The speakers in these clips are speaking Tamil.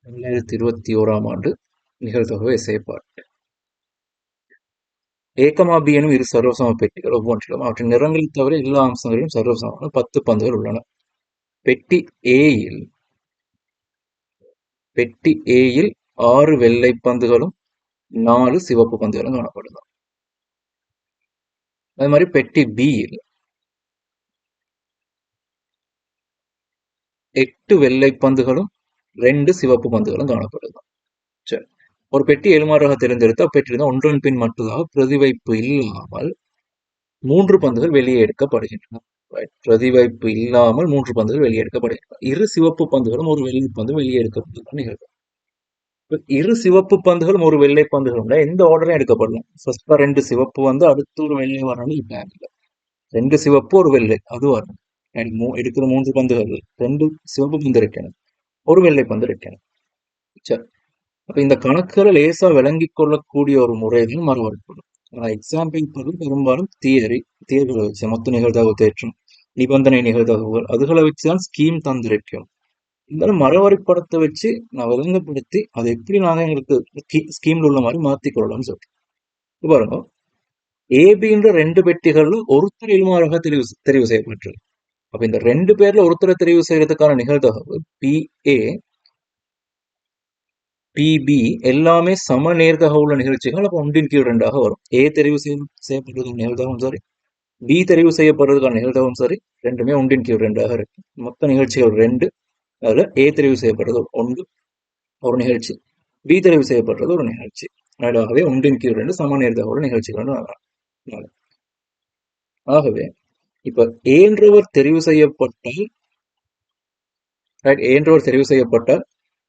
2021 ஆண்டு நிகழ்தகவு செயற்பாடு ஏகமா பி எனும் இரு சர்வசம பெட்டிகள் ஒவ்வொன்றிலும் அவற்றின் நிறங்களை தவிர எல்லா அம்சங்களிலும் சர்வசமமான 10 பந்துகள் உள்ளன. பெட்டி ஏயில் 6 வெள்ளை பந்துகளும் 4 சிவப்பு பந்துகளும் காணப்படுது. அதே மாதிரி பெட்டி பியில் 8 வெள்ளை பந்துகளும் 2 சிவப்பு பந்துகளும் காணப்படுது. சரி, ஒரு பெட்டி எலுமாறாக தேர்ந்தெடுத்து அப்பெட்டியிலிருந்து ஒன்றன் பின் மட்டுமாக பிரதிவைப்பு இல்லாமல் 3 பந்துகள் வெளியே எடுக்கப்படுகின்றன. பிரதிவைப்பு இல்லாமல் 3 பந்துகள் வெளியே எடுக்கப்படுகின்றன. இரு சிவப்பு பந்துகளும் ஒரு வெள்ளை பந்து வெளியே எடுக்கப்படுகின்றன நிகழ்வு. இரு சிவப்பு பந்துகளும் ஒரு வெள்ளை பந்துகளும் எந்த ஆர்டரும் எடுக்கப்படலாம். ஃபர்ஸ்ட் 2 சிவப்பு வந்து அடுத்து ஒரு வெள்ளை வரணும். இப்ப 2 சிவப்பு ஒரு வெள்ளை அது வரணும். எடுக்கிற 3 பந்துகள் 2 சிவப்பு பந்து இருக்கணும், ஒரு வெள்ளை பந்து இருக்கணும். சரி, அப்ப இந்த கணக்குகளை லேசா விளங்கி கொள்ளக்கூடிய ஒரு முறைதான் மறுவரைப்படும். எக்ஸாம்பிள் பெரும்பாலும் தியரிகளை வச்சு மொத்த நிகழ்தகவு தேற்றம், நிபந்தனை நிகழ்தகவுகள் அதுகளை வச்சுதான் ஸ்கீம் தந்திருக்கும். இருந்தாலும் மறுவரைப்படத்தை வச்சு நான் விளங்கப்படுத்தி அதை எப்படி நாங்க எங்களுக்கு ஸ்கீம்ல உள்ள மாதிரி மாத்தி கொள்ளலாம்னு சொல்றேன். பாருங்க, ஏபின்ற 2 பெட்டிகள்ல ஒருத்தர் எலுமாறாக தெரிவு செய்யப்பட்டிருக்கு. அப்ப இந்த 2 பேர்ல ஒருத்தரை தெரிவு செய்யறதுக்கான நிகழ்தகவு பிஏ பிபி எல்லாமே சம நேர்தகவுள்ள நிகழ்ச்சிகள். அப்ப 1/2 வரும். ஏ தெரிவு செய்யப்படுறதுக்கான நிகழ்தகவும் சரி, பி தெரிவு செய்யப்படுறதுக்கான நிகழ்தகவும் சரி, ரெண்டுமே 1/2 இருக்கு. மொத்த நிகழ்ச்சிகள் 2, அதுல ஏ தெரிவு செய்யப்படுறது 1 ஒரு நிகழ்ச்சி, பி தெரிவு செய்யப்படுறது ஒரு நிகழ்ச்சி. ஆகவே 1/2 சம நேர்தகவுள்ள நிகழ்ச்சிகள். ஆகவே இப்ப ஏன்றவர் தெரிவு செய்யப்பட்டால்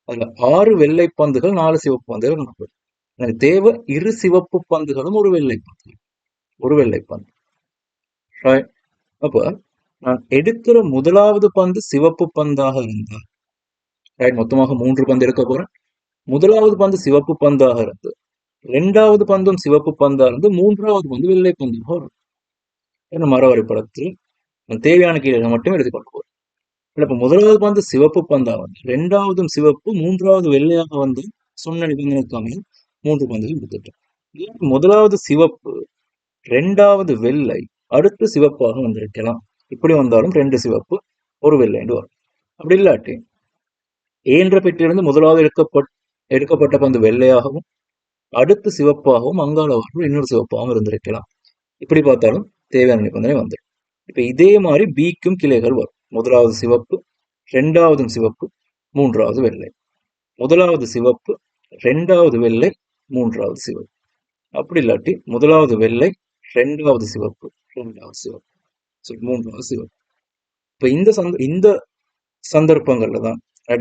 அதுல 6 வெள்ளை பந்துகள் 4 சிவப்பு பந்துகள் காணப்படும். எனக்கு தேவை இரு சிவப்பு பந்துகளும் ஒரு வெள்ளை பந்து. அப்ப நான் எடுக்கிற முதலாவது பந்து சிவப்பு பந்தாக இருந்தால், மொத்தமாக 3 பந்து எடுக்க போறேன். முதலாவது பந்து சிவப்பு பந்தாக இருந்து 2வது பந்தும் சிவப்பு பந்தா இருந்து 3வது பந்து வெள்ளை பந்தாக வரும். மரவரைபடத்தில் தேவையான கீழே மட்டும் எடுத்துக்கொண்டு போறேன். இப்ப முதலாவது பந்து சிவப்பு பந்தா வந்து 2வதும் சிவப்பு 3வது வெள்ளையாக வந்து சொன்ன நிபந்தனைக்கு அமைய 3 பந்துகள் எடுத்துட்டேன். முதலாவது சிவப்பு 2வது வெள்ளை அடுத்து சிவப்பாக வந்திருக்கலாம். இப்படி வந்தாலும் 2 சிவப்பு ஒரு வெள்ளை வரும். அப்படி இல்லாட்டி ஏன்ற பெட்டியிலிருந்து முதலாவது எடுக்கப்பட்ட பந்து வெள்ளையாகவும் அடுத்து சிவப்பாகவும் அங்கால வார்ப்பு இன்னொரு சிவப்பாகவும் இருந்திருக்கலாம். இப்படி பார்த்தாலும் தேவையான நிபந்தனை வந்துடும். இப்ப இதே மாதிரி பிக்கும் கிளைகள் வரும். முதலாவது சிவப்பு 2வதும் சிவப்பு 3வது வெள்ளை, முதலாவது சிவப்பு 2வது வெள்ளை 3வது சிவப்பு. அப்படி இல்லாட்டி முதலாவது வெள்ளை 2வது சிவப்பு 2வது சிவப்பு 3வது சிவப்பு. இப்ப இந்த சந்தர்ப்பங்கள்ல தான்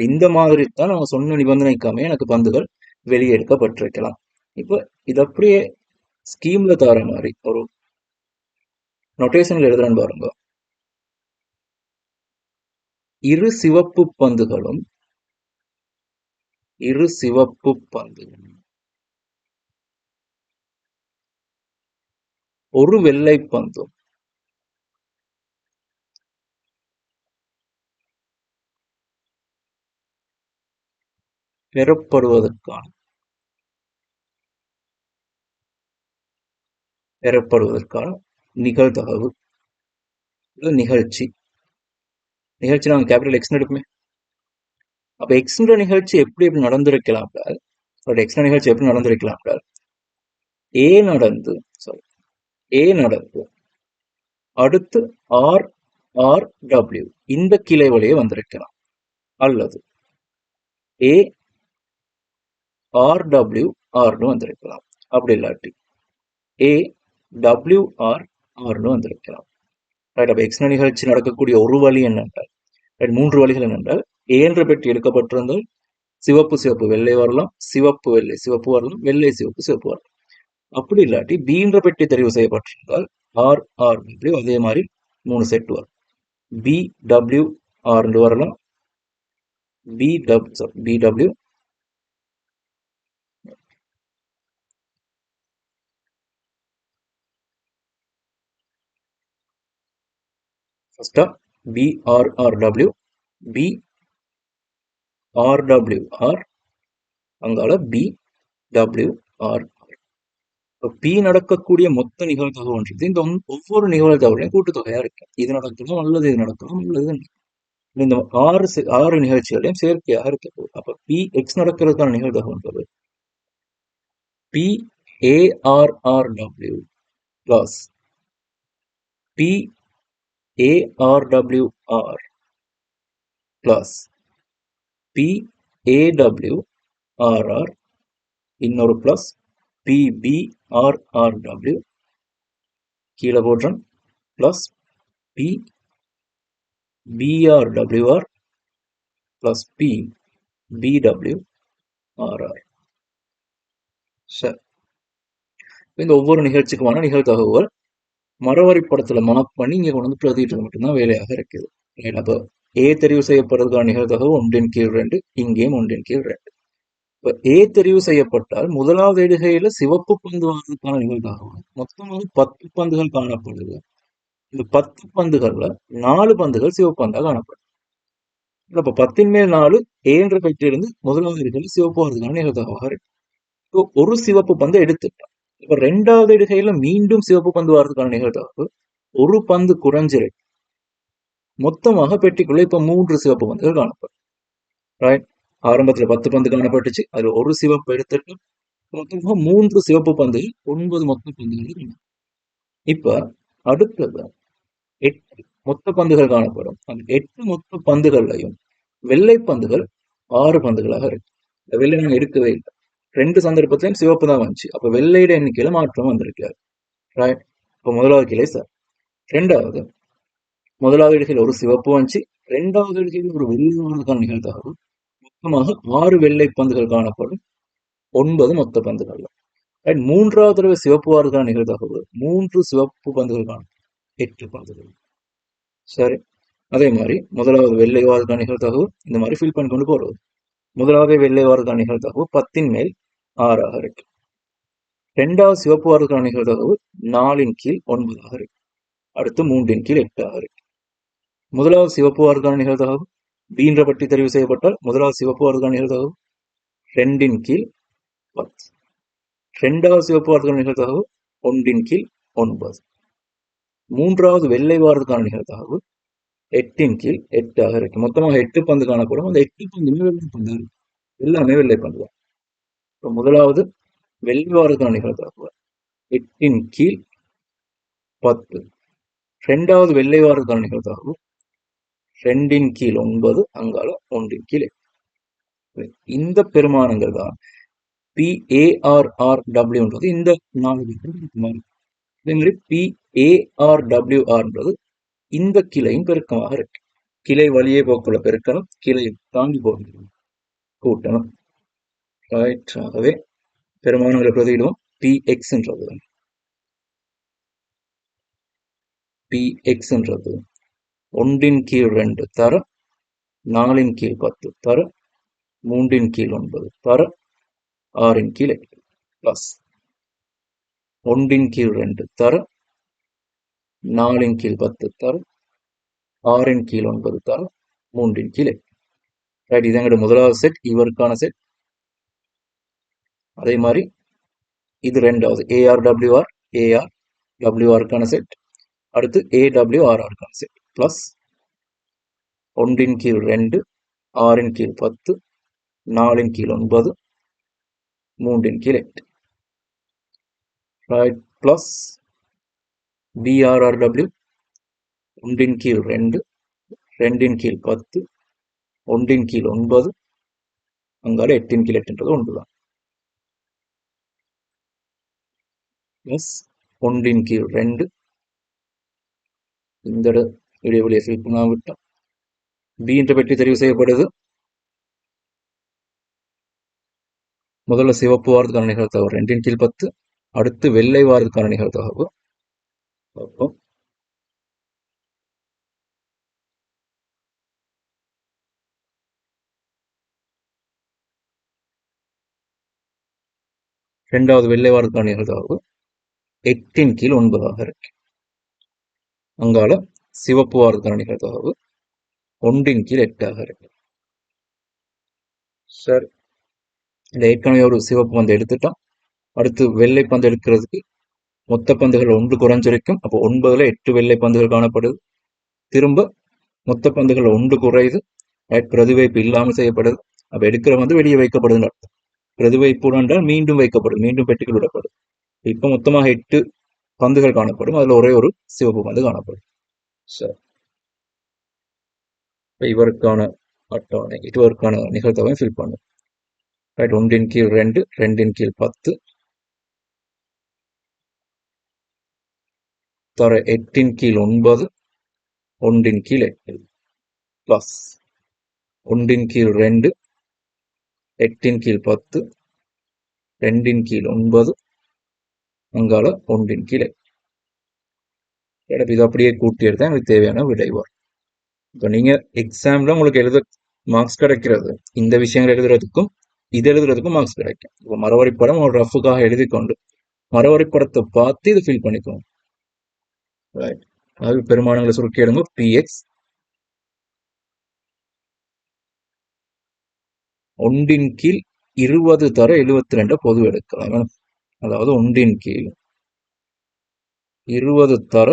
இந்த மாதிரி தான் நம்ம சொன்ன நிபந்தனைக்காமே எனக்கு பந்துகள் வெளியே எடுக்கப்பட்டிருக்கலாம். இப்ப இது அப்படியே ஸ்கீம்ல தர மாதிரி ஒரு நோட்டேஷன்ல எழுதுறேன்னு பாருங்க. இரு சிவப்பு பந்துகளும் ஒரு வெள்ளை பந்தும் பெறப்படுவதற்கான நிகழ்தகவு நிகழ்ச்சி நாங்க கேபிட்டல் எக்ஸ் எடுப்போமே. அப்ப எக்ஸ்ன்ற நிகழ்ச்சி எப்படி நடந்திருக்கலாம்? நிகழ்ச்சி எப்படி நடந்திருக்கலாம்? ஏ நடந்து அடுத்து RRW இந்த கிளை வழியே வந்திருக்கலாம். அல்லது ARWRன்னு வந்திருக்கலாம். அப்படி இல்லாட்டி AWRRன்னு வந்திருக்கலாம். அப்ப எக்ஸ்ன நிகழ்ச்சி நடக்கக்கூடிய ஒரு வழி என்னென்றால், 3 வழிகள் என்னென்றால், ஏ என்ற பெட்டி எடுக்கப்பட்டிருந்தால் சிவப்பு வெள்ளை வரலாம், சிவப்பு வெள்ளை சிவப்பு வரலாம், வெள்ளை சிவப்பு வரலாம். அப்படி இல்லாட்டி பி என்ற பெட்டி தெரிவு செய்யப்பட்டிருந்தால் RRW அதே மாதிரி 3 செட் வரும். BWR வரலாம், BW ஃபர்ஸ்டா BRRW, BRWR, அங்கால பி டபிள்யூ ஆர். பி நடக்கக்கூடிய மொத்த நிகழ்தகவுன்றது இந்த ஒவ்வொரு நிகழ்தகவுலையும் கூட்டுத்தொகையா இருக்கு. இது நடக்கலாம் அல்லது இது நடக்கலாம் அல்லது இந்த ஆறு நிகழ்ச்சிகளையும் செயற்கையாக இருக்க போகுது. அப்ப பி எக்ஸ் நடக்கிறதுக்கான நிகழ்தகவுன்றது P ARRW plus P ARWR plus P AWRR இன்னொரு பிளஸ் பிபிஆர்ஆர்டபிள்யூ கீழே போடுறோம் plus P BRWR plus P BWRR. சரி, இந்த ஒவ்வொரு நிகழ்ச்சிக்குமான நிகழ்தகவுகள் மரவரிப்படத்துல மார்க் பண்ணி இங்க கொண்டு வந்து பிரதிட்டு மட்டும்தான் வேலையாக இருக்குது. அப்போ ஏ தெரிவு செய்யப்படுறதுக்கான நிகழ்தகவு 1/2, இங்கேயும் 1/2. இப்ப ஏ தெரிவு செய்யப்பட்டால் முதலாவது இடுகையில சிவப்பு பந்து வாங்குறதுக்கான நிகழ்தகவு மொத்தமாக 10 பந்துகள் காணப்படுது. இந்த 10 பந்துகள்ல 4 பந்துகள் சிவப்பு பந்தா காணப்படுது. அப்ப 10/4 என்ற பெற்றிருந்து முதலாவது இடுகையில சிவப்பு வரதுக்கான நிகழ்தகவாக இருக்கு. இப்போ ஒரு சிவப்பு பந்தை எடுத்துட்டோம். இப்ப 2வது இடுகையில மீண்டும் சிவப்பு பந்து வர்றதுக்கான நிகழ்தகவு ஒரு பந்து குறைஞ்சிருக்கு. மொத்தமாக பெட்டிக்குள்ள இப்ப 3 சிவப்பு பந்துகள் காணப்படும். ரைட், ஆரம்பத்துல 10 பந்து காணப்பட்டுச்சு, அதுல ஒரு சிவப்பு எடுத்துட்டு மொத்தமாக 3 சிவப்பு பந்துகள் 9 மொத்த பந்துகள். இப்ப அடுத்தது 8 மொத்த பந்துகள் காணப்படும். அந்த 8 மொத்த பந்துகள்லையும் வெள்ளை பந்துகள் 6 பந்துகளாக இருக்கு. வெள்ளை நாங்க எடுக்கவே இல்லை. 2 சந்தர்ப்பத்திலையும் சிவப்பு தான் வந்துச்சு. அப்ப வெள்ளையிட எண்ணிக்கையில மாற்றம் வந்திருக்காரு. ரைட், இப்ப முதலாவது கிளை சார். முதலாவது இடுகையில் ஒரு சிவப்பு வந்துச்சு, 2வது இடுகையில் ஒரு வெள்ளை வரதுக்கான நிகழ்தகவு மொத்தமாக 6 வெள்ளை பந்துகள் காணப்படும், 9 மொத்த பந்துகள். ரைட், 3வது தடவை சிவப்பு வரதுக்கான நிகழ்தகவு 3 சிவப்பு பந்துகள் காணப்படும், 8 பந்துகள். சரி, அதே மாதிரி முதலாவது வெள்ளை வாரதுக்கான நிகழ்தகவு இந்த மாதிரி ஃபில் பண்ணி கொண்டு போறது. முதலாவது வெள்ளை வாரதுக்கான நிகழ்தகவு 10/6 இருக்கு. 2வது சிவப்பு வாரதுக்கான நிகழ்தகவு 4/9 இருக்கு. அடுத்து 3/8 இருக்கு. முதலாவது சிவப்பு வாரதுக்கான நிகழ்தகவு பீன்ற பட்டி தெரிவு செய்யப்பட்டால் முதலாவது சிவப்பு வாரதுக்கான நிகழ்தகவு 2/10. 2வது சிவப்பு வாரதுக்கான நிகழ்தகவு 1/9. 3வது வெள்ளை வாரதுக்கான நிகழ்தகவு 8/8 இருக்கு. மொத்தமாக 8 பந்து காணப்படும். அந்த 8 பந்துமே வெள்ளை பந்து இருக்கு, எல்லாமே வெள்ளை பந்து தான். இப்போ முதலாவது வெள்ளை வாரதுக்கான நிகழ்தகவு 8/10. 2வது வெள்ளை வாரதுக்கான நிகழ்தகவு 2/9, அங்கால 1/8. இந்த பெருமானங்கள் தான் PARRWன்றது இந்த 4 பெருக்கமாக. அதே மாதிரி PARWRன்றது இந்த கிளையின் பெருக்கமாக இருக்கு. கிளை வழியே போக்குள்ள பெருக்கணும், கிளை தாண்டி போகணும், கூட்டணும். ரைட், ஆகவே பெருமானங்களை பிரதியிடுவோம். PXன்றது 1/2 தர 4/10 தர 3/9 தர 6/8 பிளஸ் 1/2 தர 4/10 தர 6/9 தர 3/8. ரைட், இது எங்களோட முதலாவது செட், இவருக்கான செட். அதே மாதிரி இது 2வது ARWR WRக்கான செட். அடுத்து AWRRக்கான set plus 1/2 6/10 4/9 3/8. Right, plus BRRW 1/2 2/10 1/9 அங்கால 8/8ன்றது ஒன்றுதான். பிளஸ் 1/2 இந்த இடைவெளியை ஃபில் பண்ணாவிட்டோம். பி என்ற பெட்டி தெரிவு செய்யப்படுது. முதல்ல சிவப்பு வாரதுக்கான நிகழ்தகவு 2/10. அடுத்து வெள்ளை வாரதுக்கான நிகழ்தகவு 2வது வெள்ளை வாரதுக்கான நிகழ்தகவு 8/9 இருக்கு. அங்கால சிவப்பு வாரதுக்கான நிகழ்தகவு 1/8 இருக்கு. சரி, இந்த ஏற்கனவே ஒரு சிவப்பு பந்து எடுத்துட்டோம். அடுத்து வெள்ளை பந்து எடுக்கிறதுக்கு மொத்த பந்துகள் 1 குறைஞ்சிருக்கும். அப்போ 9ல் 8 வெள்ளை பந்துகள் காணப்படுது. திரும்ப மொத்த பந்துகள் 1 குறையுது. பிரதிவைப்பு இல்லாமல் செய்யப்படுது. அப்ப எடுக்கிற வந்து வெளியே வைக்கப்படுதுன்னு அர்த்தம். பிரதிவைப்பு என்றால் மீண்டும் வைக்கப்படும், மீண்டும் பெட்டிகள் விடப்படும். இப்ப மொத்தமாக 8 பந்துகள் காணப்படும். அதுல ஒரே ஒரு சிவப்பு பந்து காணப்படும். சரி, இவருக்கான அட்டவணை, இவருக்கான நிகழ்தகவை ஃபில் பண்ணும். ரைட், 1 கீழ் 2, 2 கீழ் 10, தர 8 கீழ் 9, 1 கீழ் 8, பிளஸ் 1 கீழ் 2, 8 கீழ் 10, 2 கீழ் 9, அங்கால 1 கீழ் 8. இது அப்படியே கூட்டி எடுத்தா எனக்கு தேவையான விடை வரும். இப்போ நீங்க எக்ஸாம்ல உங்களுக்கு எழுத மார்க்ஸ் கிடைக்கிறது இந்த விஷயங்கள் எழுதுறதுக்கும் இது எழுதுறதுக்கும் மார்க்ஸ் கிடைக்கும். இப்போ மரவரிப்படம் ஒரு ரஃபுக்காக எழுதி கொண்டு மரவரிப்படத்தை பார்த்து இதை ஃபில் பண்ணிக்கோங்க. ரைட், அது பெருமானங்களை சுருக்கி எடுங்க. பிஎக்ஸ் 1 கீழ் 20 தர 72 பொது எடுக்கலாம். அதாவது 1 கீழ் 20 தர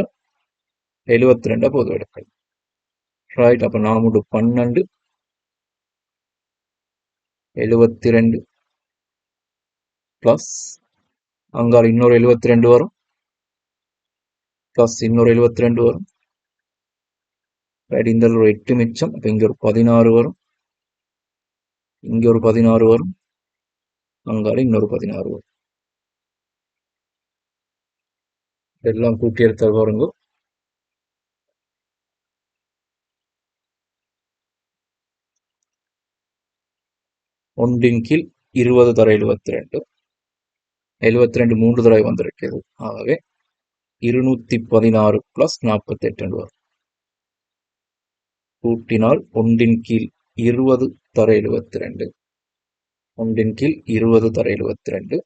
72 பொது எடுக்கலாம். ரைட், அப்ப 4 12 72 பிளஸ் அங்கால இன்னொரு 72 வரும், பிளஸ் இன்னொரு 72 வரும். ரைட், இந்த ஒரு 8 மிச்சம். அப்ப இங்க ஒரு 16 வரும், இங்க ஒரு 16 வரும், அங்கால இன்னொரு 16 வரும். எல்லாம் கூட்டி எடுத்தால் பாருங்க. ஒன்றின் கீழ் 20 தர 72, 72 3 தடவை வந்திருக்கிறது. ஆகவே 216 பிளஸ் 48 வரும். கூட்டினால் 1 கீழ் 20 தர 72, 1 கீழ் 20 தர 72,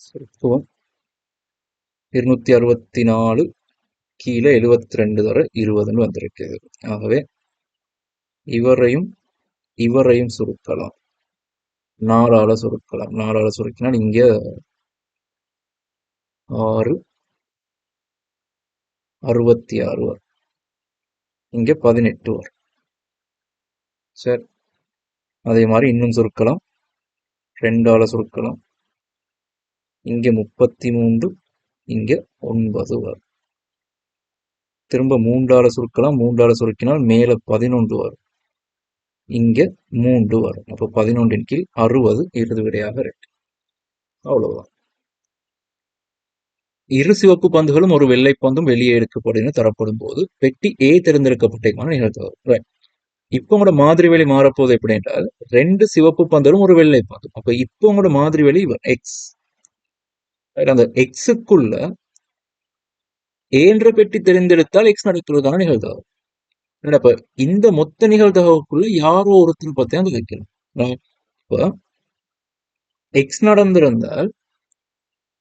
சுருக்குவோம். 264 கீழே 72 தர 20 வந்திருக்கிறது. ஆகவே இவரையும் இவரையும் சுருக்கலாம். 4ஆல சுருக்கலாம். 4ஆல சுருக்கினால் இங்க 6 66 வரும், இங்க 18 வரும். சரி, அதே மாதிரி இன்னும் சுருக்கலாம். 2ஆல சுருக்கலாம். இங்க 33, இங்க 9 வரும். திரும்ப 3ஆல சுருக்கலாம். 3ஆல சுருக்கினால் மேல 11 வரும், இங்க 3 வரும். அப்போ 11 கீழ் 60 இறுதி விடையாக இருக்கு. அவ்வளவுதான். இரு சிவப்பு பந்துகளும் ஒரு வெள்ளை பந்தும் வெளியே எடுக்கப்படும் தரப்படும் போது பெட்டி ஏ தேர்ந்தெடுக்கப்பட்டமான நிகழ்வு. இப்போ உங்களோட மாதிரி வெளி மாறப்போகுது எப்படி என்றால் 2 சிவப்பு பந்துகளும் ஒரு வெள்ளை பந்தும். அப்ப இப்போ உங்களோட மாதிரி வெளி எக்ஸ், அந்த எக்ஸுக்குள்ள ஏன்ற பெட்டி தெரிந்தெடுத்தால் எக்ஸ் நடக்கிறதுக்கான நிகழ்தகவு. அப்ப இந்த மொத்த நிகழ்தகவுக்குள்ள யாரோ ஒருத்தர் பத்தி அங்க வைக்கணும். இப்ப எக்ஸ் நடந்திருந்தால்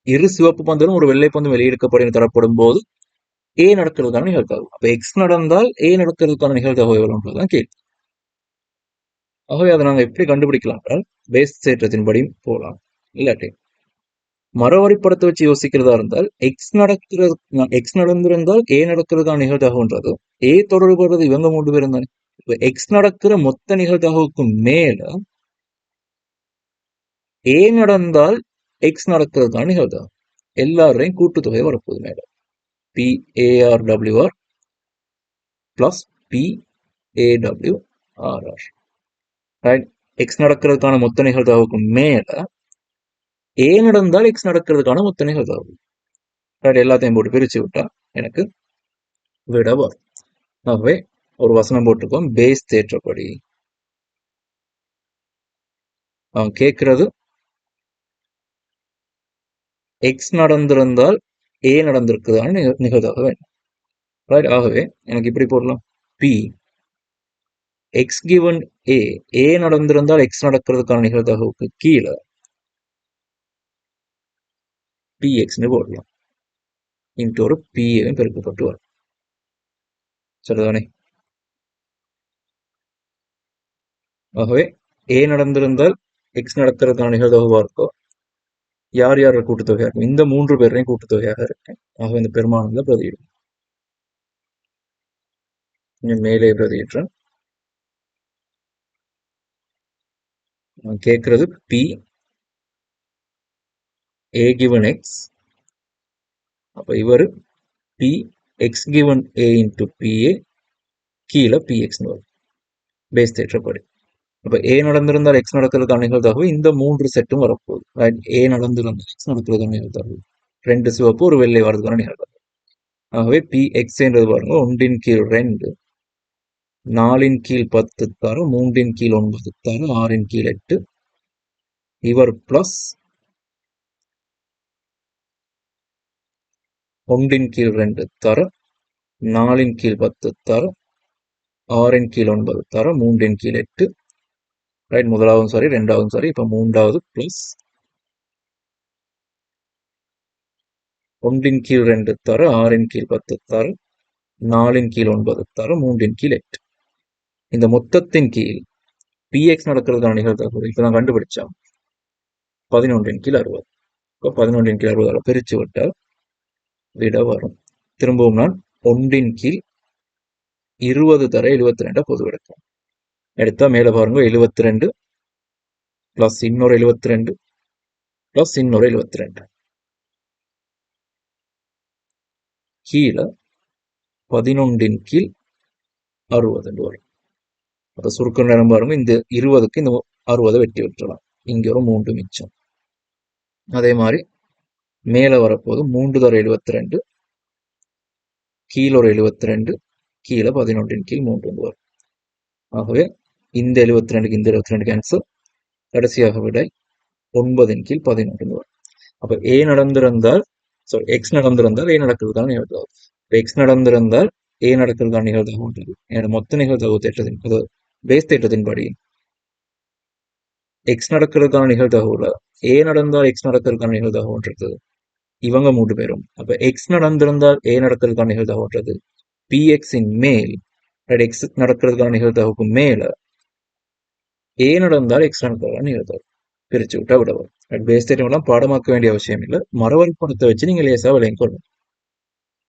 இரு சிவப்பு பந்துகளும் ஒரு வெள்ளை பந்தும் வெளியெடுக்கப்படும் தரப்படும் போது ஏ நடக்கிறதுக்கான நிகழ்தகவு. அப்ப எக்ஸ் நடந்தால் ஏ நடக்கிறதுக்கான நிகழ்தகவு எவ்வளவுன்றதுதான் கேள்வி. ஆகவே அதை நாங்க எப்படி கண்டுபிடிக்கலாம் என்றால் பேஸ் தேற்றத்தின்படி போகலாம். இல்லாட்டி மரவரிப்படத்தை வச்சு யோசிக்கிறதா இருந்தால் எக்ஸ் நடந்திருந்தால் ஏ நடக்கிறதுக்கான நிகழ்தகவுன்றது ஏ தொடர்புறது இவங்க 3 பேரும் தானே. இப்ப எக்ஸ் நடக்கிற மொத்த நிகழ்தகவுக்கு மேல ஏ நடந்தால் எக்ஸ் நடக்கிறதுக்கான நிகழ்தகவு எல்லாரையும் கூட்டுத்தொகை வரப்போகுது மேல. PARWR plus PAWRR. Right, X நடக்கிறதுக்கான மொத்த நிகழ்தகவுக்கு மேல ஏ நடந்தால் எக்ஸ் நடக்கிறதுக்கான மொத்த நிகழ்தகவு. ரைட், எல்லாத்தையும் போட்டு பிரிச்சு விட்டா எனக்கு விட வரும். ஆகவே ஒரு வசனம் போட்டுக்கோம். பேஸ் தேற்றப்படி அவன் கேட்கிறது எக்ஸ் நடந்திருந்தால் ஏ நடந்திருக்குதான நிகழ்தகவு வேணும். ரைட், ஆகவே எனக்கு இப்படி போடலாம். பி எக்ஸ் கிவன் ஏ நடந்திருந்தால் எக்ஸ் நடக்கிறதுக்கான நிகழ்தகவுக்கு கீழே பிஎக்ஸ்னு போடலாம். இன்ட்டு ஒரு பிஏவும் பெருக்கப்பட்டு வரும். சரிதானே? ஆகவே ஏ நடந்திருந்தால் எக்ஸ் நடக்கிறதுக்கான நிகழ்தகவா இருக்கோ, யார் யாரோட கூட்டுத்தொகையா இருக்கும்? இந்த 3 பேரையும் கூட்டுத்தொகையாக இருக்கு. ஆக இந்த பெருமானங்களை பிரதியிடும். மேலே பிரதியிடுறேன். கேட்கறது பி ஏ கிவன் எக்ஸ். அப்ப இவர் பி எக்ஸ் கிவன் ஏ இன்டு பிஏ கீழே பிஎக்ஸ் வரும் பேஸ் தேற்றப்படி. அப்ப ஏ நடந்திருந்தால் எக்ஸ் நடக்கிறதுக்கான நிகழ்தகவு இந்த 3 செட்டும் வரப்போகுது. ஏ நடந்திருந்தால் எக்ஸ் நடக்கிறதுக்கான நிகழ்தகவு 2 சிவப்பு ஒரு வெள்ளை வரதுக்கான நிகழ்தகவு. ஆகவே பி எக்ஸ்ன்றது பாருங்க 1 கீழ் 2, 4 கீழ் 10 தர, 3 கீழ் 9 தர, 6 கீழ் 8 இவர் பிளஸ் 1 கீழ் 2 தர, 4 கீழ் 10 தர, 6 கீழ் 9 தர, 3 கீழ் 8. ரைட், முதலாவது சரி, ரெண்டாவது சரி. இப்ப மூன்றாவது பிளஸ் 1 கீழ் 2 தர, 6 கீழ் 10 தர, 4 கீழ் 9 தர, 3 கீழ் 8. இந்த மொத்தத்தின் கீழ் பிஎக்ஸ் நடக்கிறதுக்கான நிகழ்தகவு இப்பதான் கண்டுபிடிச்சோம் 11 கீழ் 60. இப்போ 11 கீழ் 60 பிரிச்சு விட்டால் விட வரும். திரும்பவும் நான் 1 கீழ் 20 தர 72 பொது எடுக்கும். எடுத்தா மேல பாருங்க 72 பிளஸ் இன்னொரு 72 பிளஸ் இன்னொரு 72 கீழே 11 கீழ் 60 வரும். அப்ப சுருக்க நேரம் பாருங்க, இந்த 20க்கு இந்த 60 வெட்டி விட்டுறலாம். இங்க ஒரு 3 மிச்சம். அதே மாதிரி மேல வரப்போது 3 தர 72 கீழே ஒரு 72 கீழே 11 கீழ் 3 வரும். ஆகவே இந்த 72க்கு இந்த 72 கேன்சல். கடைசியாக விட 9 கீழ் 11 வரும். அப்ப ஏ நடந்திருந்தால் எக்ஸ் நடந்திருந்தால் ஏ நடக்கிறதுக்கான நிகழ்தகவு. எக்ஸ் நடந்திருந்தால் ஏ நடக்கிறதுக்கான நிகழ்தகவு மொத்த நிகழ்தகவு தேற்றத்தின் பேஸ் தேற்றத்தின்படி எக்ஸ் நடக்கிறதுக்கான நிகழ்தகவுல ஏ நடந்தால் எக்ஸ் நடக்கிறதுக்கான நிகழ்தகவுன்றது இவங்க 3 பேரும். அப்ப எக்ஸ் நடந்திருந்தால் ஏ நடக்கிறதுக்கான நிகழ்தகவுன்றது பிஎக்ஸ் இன் மேல் எக்ஸ் நடக்கிறதுக்கான நிகழ்தகவுக்கு மேல ஏ நடந்தால் எக்ஸ் நடக்கிறதுக்கான நிகழ்தகவு பிரிச்சு விட்டா விட வரும். பேஸ் தேற்றம் எல்லாம் பாடமாக்க வேண்டிய அவசியம் இல்லை. மரவரைபடத்தை வச்சு நீங்க லேசா விளங்கிக் கொள்ளணும்.